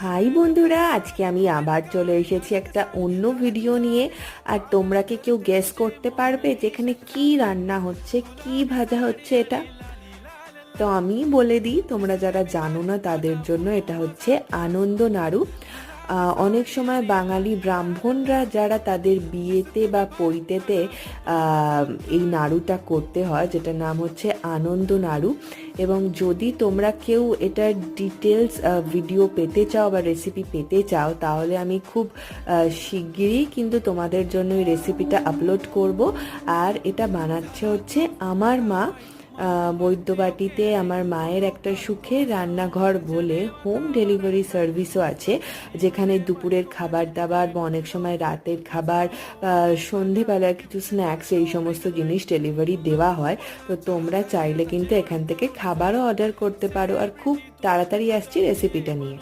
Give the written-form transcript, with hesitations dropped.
High বন্ধুরা, আজকে আমি আবার চলে এসেছি একটা অন্য ভিডিও নিয়ে। আর তোমরা কি কেউ গেস করতে পারবে যেখানে কি রান্না হচ্ছে, কি ভাজা হচ্ছে এটা? তো আমি বলে দিই, তোমরা যারা জানো না তাদের জন্য, এটা হচ্ছে আনন্দ নাড়ু। অনেক সময় বাঙালি ব্রাহ্মণরা যারা তাদের বিয়েতে বা পৈতেতে এই নাড়ুটা করতে হয়, যেটার নাম হচ্ছে আনন্দ নাড়ু। এবং যদি তোমরা কেউ এটার ডিটেলস ভিডিও পেতে চাও বা রেসিপি পেতে চাও, তাহলে আমি খুব শিগগিরই কিন্তু তোমাদের জন্য এই রেসিপিটা আপলোড করব। আর এটা বানাচ্ছে হচ্ছে আমার মা। বৈদ্যবাটিতে আমার মায়ের একটা সুখের রান্নাঘর বলে হোম ডেলিভারি সার্ভিসও আছে, যেখানে দুপুরের খাবার দাবার বা অনেক সময় রাতের খাবার, সন্ধেবেলার কিছু স্ন্যাক্স, এই সমস্ত জিনিস ডেলিভারি দেওয়া হয়। তো তোমরা চাইলে কিন্তু এখান থেকে খাবারও অর্ডার করতে পারো। আর খুব তাড়াতাড়ি আসছি রেসিপিটা নিয়ে।